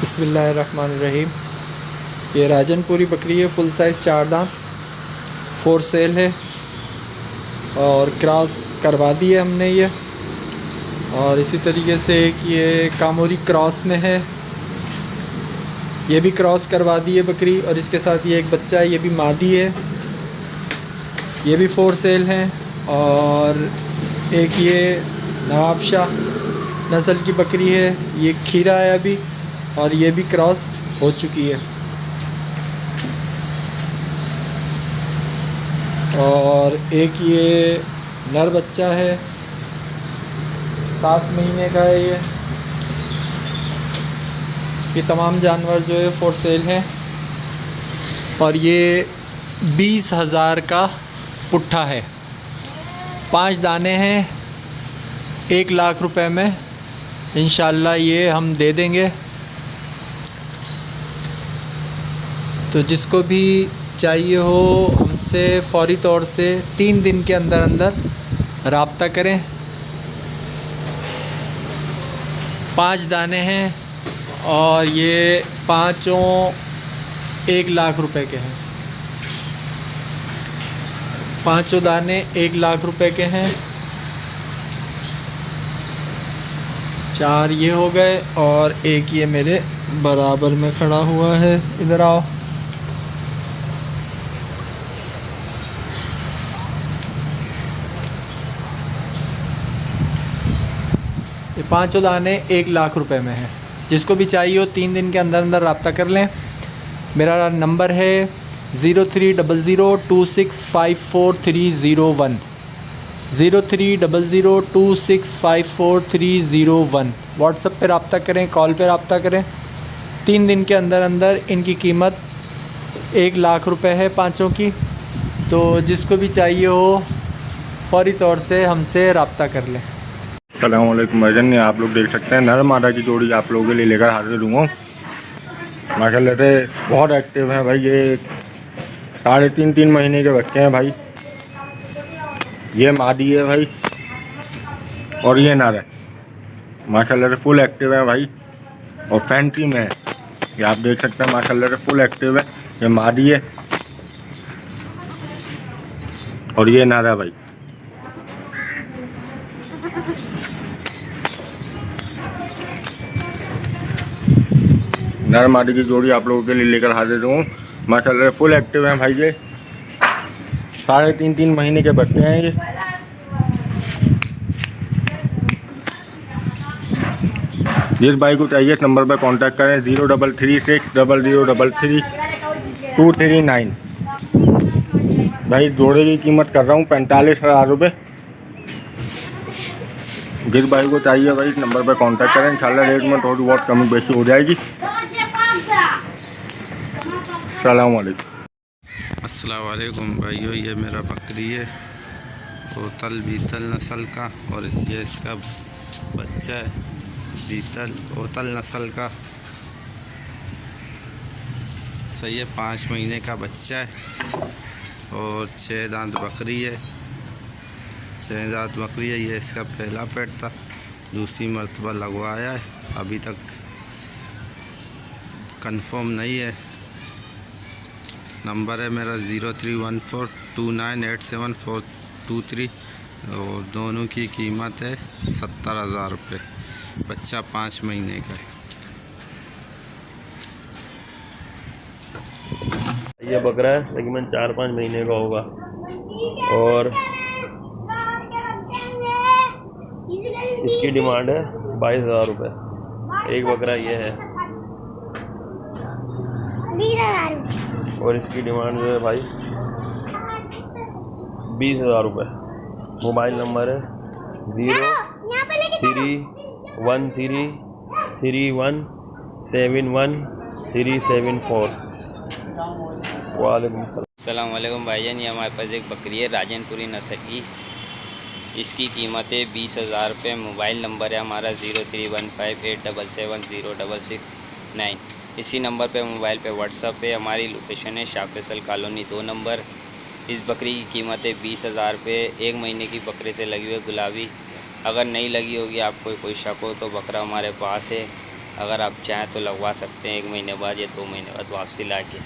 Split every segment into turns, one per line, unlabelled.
बिस्मिल्लाहिर्रहमानिर्रहीम। ये राजनपुरी बकरी है, फुल साइज़ 4 दांत, फोर सेल है और क्रॉस करवा दी है हमने ये। और इसी तरीके से एक ये कामोरी क्रॉस में है, ये भी क्रॉस करवा दी है बकरी। और इसके साथ ये एक बच्चा है, ये भी मादी है, ये भी फोर सेल हैं। और एक ये नवाबशाह नस्ल की बकरी है, ये खीरा है अभी, और ये भी क्रॉस हो चुकी है। और एक ये नर बच्चा है, 7 महीने का है ये तमाम जानवर जो है फोर सेल हैं। और ये 20,000 का पुट्ठा है, 5 दाने हैं, 1 लाख रुपए में इंशाल्लाह ये हम दे देंगे। तो जिसको भी चाहिए हो हमसे फ़ौरी तौर से 3 दिन के अंदर अंदर रब्ता करें। 5 दाने हैं और ये पाँचों 1 लाख रुपए के हैं। 5 दाने 1 लाख रुपए के हैं। 4 ये हो गए और एक ये मेरे बराबर में खड़ा हुआ है, इधर आओ। ये 5 दाने 1 लाख रुपए में है। जिसको भी चाहिए हो 3 दिन के अंदर अंदर रब्ता कर लें। मेरा नंबर है 0300265430 0300265430 व्हाट्सएप पे रब्ता करें, कॉल पे रब्ता करें। 3 दिन के अंदर अंदर इनकी कीमत 1 लाख रुपए है पाँचों की। तो जिसको भी चाहिए हो फ़ौरी तौर से हमसे रब्ता कर लें।
अस्सलाम वालेकुम भाईजान, आप लोग देख सकते हैं नर मादा की जोड़ी आप लोगों के लिए लेकर हाजिर हूँ। माशाल्लाह से बहुत एक्टिव है भाई। ये 3.5 महीने के बच्चे हैं भाई। ये मादी है भाई और ये नर है। माशाल्लाह से फुल एक्टिव है भाई और फैंटी में है। ये आप देख सकते हैं माशाल्लाह से फुल एक्टिव है। ये मादी है और ये नर है भाई। नर मादी की जोड़ी आप लोगों के लिए लेकर हाजिर हूँ। माशाल्लाह फुल एक्टिव हैं भाई। ये 3.5 महीने के बच्चे हैं ये। जिस भाई को चाहिए इस नंबर पर कांटेक्ट करें 033600333239। भाई जोड़े की कीमत कर रहा हूँ 45,000 रुपये। जिस भाई को चाहिए भाई इस नंबर पर कांटेक्ट करें, इंशाल्लाह रेट में थोड़ी बहुत कमी बेशी हो जाएगी।
अस्सलाम वालेकुम भाइयों, ये मेरा बकरी है ओतल बीतल नस्ल का और ये इसका बच्चा है बीतल ओतल नस्ल का। सही है, 5 महीने का बच्चा है और 6 दांत बकरी है। 6 दांत बकरी है। ये इसका पहला पेट था, दूसरी मर्तबा लगवाया है, अभी तक कंफर्म नहीं है। नंबर है मेरा 0314298743 और दोनों की कीमत है 70,000 रुपये। बच्चा 5 महीने का है।
ये बकरा है तकरीबन 4-5 महीने का होगा और इसकी डिमांड है 22,000 रुपये। एक बकरा ये है और इसकी डिमांड जो है भाई 20,000 रुपये। मोबाइल नंबर है 03133171374374। वालेकुम
अस्सलाम वालेकुम भाईजान, ये हमारे पास एक बकरी है राजनपुरी नस्ल की। इसकी कीमत है 20,000 रुपये। मोबाइल नंबर है हमारा 031587706669। इसी नंबर पे मोबाइल पे व्हाट्सअप पे हमारी लोकेशन है शाह फैसल कॉलोनी 2 नंबर। इस बकरी की कीमत है 20,000 रुपये। 1 महीने की बकरे से लगी हुई गुलाबी। अगर नहीं लगी होगी आपको कोई शक हो तो बकरा हमारे पास है अगर आप चाहें तो लगवा सकते हैं 1 महीने बाद या 2 महीने बाद वापसी ला के।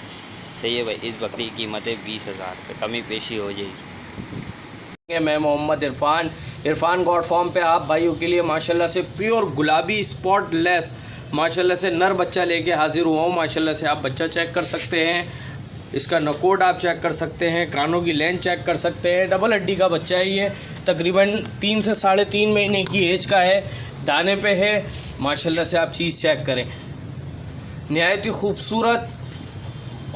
सही है भाई। इस बकरी की कीमत है 20,000 रुपये, कमी पेशी हो जाएगी।
मैं मोहम्मद इरफान गॉड फॉर्म पे आप भाइयों के लिए माशाल्लाह से प्योर गुलाबी स्पॉटलेस माशाल्लाह से नर बच्चा लेके हाजिर हुआ हूँ। माशाल्लाह से आप बच्चा चेक कर सकते हैं, इसका नकोड आप चेक कर सकते हैं, कानों की लेंथ चेक कर सकते हैं। डबल हड्डी का बच्चा है ये, तकरीबन 3 से 3.5 महीने की एज का है, दाने पे है। माशाल्लाह से आप चीज़ चेक करें, नहायत ही खूबसूरत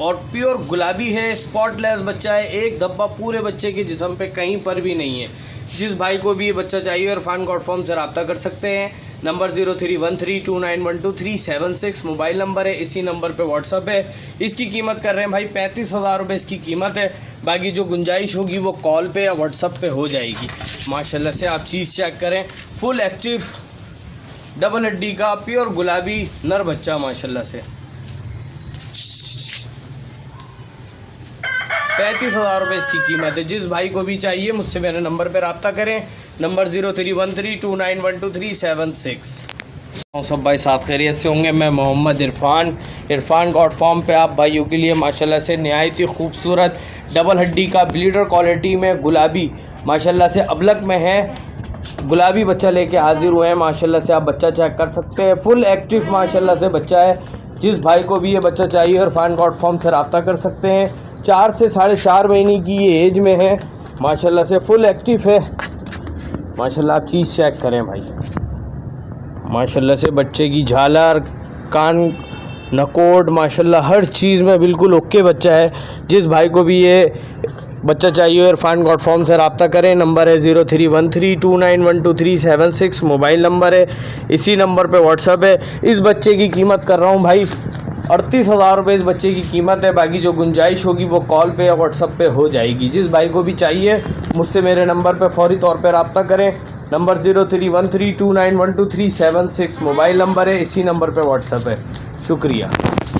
और प्योर गुलाबी है, स्पॉटलेस बच्चा है। एक धब्बा पूरे बच्चे के जिस्म पे कहीं पर भी नहीं है। जिस भाई को भी ये बच्चा चाहिए इरफान गॉड फॉर्म से रब्ता कर सकते हैं। नंबर 0313291236 मोबाइल नंबर है, इसी नंबर पे व्हाट्सअप है। इसकी कीमत कर रहे हैं भाई 35,000 रुपये इसकी कीमत है। बाकी जो गुंजाइश होगी वो कॉल पे या व्हाट्सअप पे हो जाएगी। माशाल्लाह से आप चीज़ चेक करें, फुल एक्टिव डबल हड्डी का प्योर गुलाबी नर बच्चा माशाल्लाह से। 35,000 रुपये इसकी कीमत है। जिस भाई को भी चाहिए मुझसे मेरे नंबर पर रब्ता करें। नंबर 0313291236। सब भाई साथ खैरियत से होंगे। मैं मोहम्मद इरफान गॉड फॉर्म पे आप भाइयों के लिए माशाल्लाह से नहायत ही खूबसूरत डबल हड्डी का ब्लीडर क्वालिटी में गुलाबी माशाल्लाह से अबलक में है, गुलाबी बच्चा लेके हाजिर हुए हैं। माशाल्लाह से आप बच्चा चेक कर सकते हैं, फुल एक्टिव माशाल्लाह से बच्चा है। जिस भाई को भी ये बच्चा चाहिए इरफान गॉड फॉर्म से रब्ता कर सकते हैं। 4 से 4.5 महीने की ये एज में है, माशाल्लाह से फुल एक्टिव है। माशाल्लाह आप चीज़ चेक करें भाई, माशाल्लाह से बच्चे की झालर, कान, नकोड माशाल्लाह हर चीज़ में बिल्कुल ओके बच्चा है। जिस भाई को भी ये बच्चा चाहिए इरफान गॉड फॉर्म से रब्ता करें। नंबर है 0313291236 मोबाइल नंबर है, इसी नंबर पे व्हाट्सअप है। इस बच्चे की कीमत कर रहा हूँ भाई 38,000 रुपये इस बच्चे की कीमत है। बाकी जो गुंजाइश होगी वो कॉल पे या व्हाट्सअप पे हो जाएगी। जिस भाई को भी चाहिए मुझसे मेरे नंबर पे फौरी तौर पे रब्ता करें। नंबर 0313291236 मोबाइल नंबर है, इसी नंबर पे व्हाट्सअप है। शुक्रिया।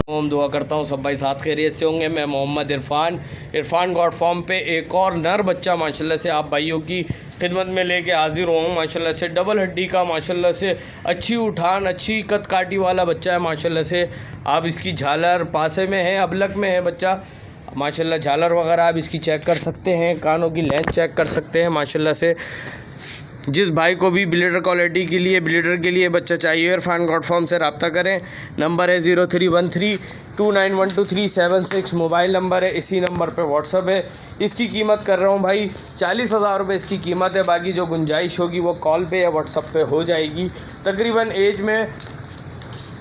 हम दुआ करता हूँ सब भाई साथ खैरियत से होंगे। मैं मोहम्मद इरफान गॉड फॉर्म पे एक और नर बच्चा माशाल्लाह से आप भाइयों की खिदमत में लेके हाजिर हुआ हूँ। माशाल्लाह से डबल हड्डी का माशाल्लाह से अच्छी उठान, अच्छी कद काटी वाला बच्चा है। माशाल्लाह से आप इसकी झालर पासे में है, अबलक में है बच्चा। माशाल्लाह झालर वगैरह आप इसकी चेक कर सकते हैं, कानों की लेंथ चेक कर सकते हैं। माशाल्लाह से जिस भाई को भी ब्लीडर क्वालिटी के लिए बच्चा चाहिए इरफान गॉड फॉर्म से रब्ता करें। नंबर है 0313291236 मोबाइल नंबर है, इसी नंबर पे व्हाट्सअप है। इसकी कीमत कर रहा हूँ भाई 40,000 रुपये इसकी कीमत है। बाकी जो गुंजाइश होगी वो कॉल पे या व्हाट्सअप पे हो जाएगी। तकरीबन एज में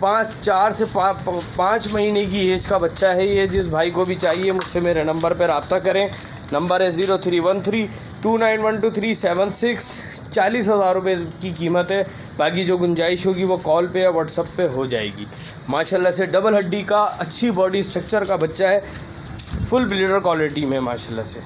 4 से 5 महीने की एज का बच्चा है ये। जिस भाई को भी चाहिए मुझसे मेरे नंबर पर रब्ता करें। नंबर है 0313291236 40,000 रुपये की कीमत है। बाकी जो गुंजाइश होगी वो कॉल पे या व्हाट्सअप पे हो जाएगी। माशाल्लाह से डबल हड्डी का अच्छी बॉडी स्ट्रक्चर का बच्चा है, फुल ब्लीडर क्वालिटी में माशाल्लाह से।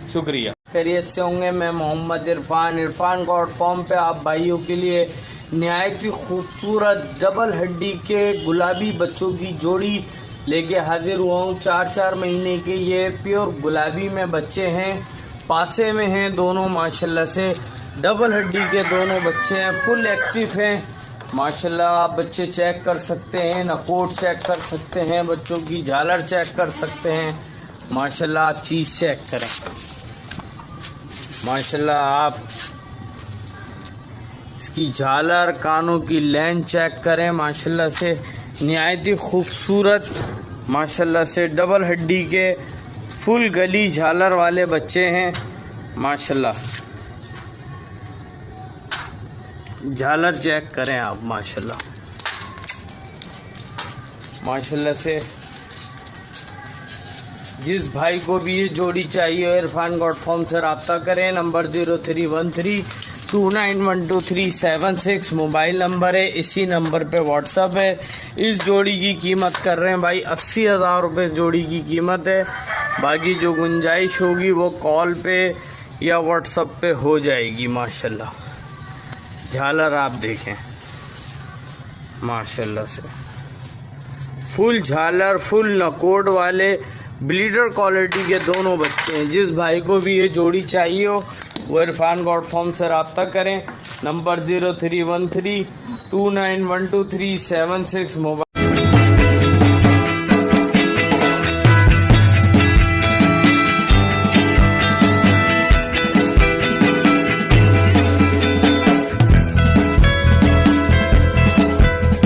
शुक्रिया। खैरियत से होंगे। मैं मोहम्मद इरफान गॉड फॉर्म पे आप भाइयों के लिए नहायत ही खूबसूरत डबल हड्डी के गुलाबी बच्चों की जोड़ी लेके हाजिर हुआ हूँ। 4 महीने के ये प्योर गुलाबी में बच्चे हैं, पासे में हैं दोनों। माशाल्लाह से डबल हड्डी के दोनों बच्चे हैं, फुल एक्टिव हैं। माशाल्लाह आप बच्चे चेक कर सकते हैं, नकोट चेक कर सकते हैं, बच्चों की झालर चेक कर सकते हैं। माशाल्लाह आप चीज़ चेक करें, माशाल्लाह आप इसकी झालर, कानों की लेंथ चेक करें। माशाल्लाह से नहायत ही खूबसूरत माशाल्लाह से डबल हड्डी के फुल गली झालर वाले बच्चे हैं। माशाल्लाह झालर चेक करें आप, माशाल्लाह माशाल्लाह से। जिस भाई को भी ये जोड़ी चाहिए इरफान गॉड फॉर्म से रब्ता करें। नंबर 0313291236 मोबाइल नंबर है, इसी नंबर पे व्हाट्सअप है। इस जोड़ी की कीमत कर रहे हैं भाई 80,000 रुपये जोड़ी की कीमत है। बाकी जो गुंजाइश होगी वो कॉल पे या व्हाट्सअप पे हो जाएगी। माशाल्लाह झालर आप देखें, माशाल्लाह से फुल झालर, फुल नकोड वाले ब्लीडर क्वालिटी के दोनों बच्चे हैं। जिस भाई को भी ये जोड़ी चाहिए हो वो इरफान गॉड फॉर्म से रब्ता करें। Number 0313291237 mobile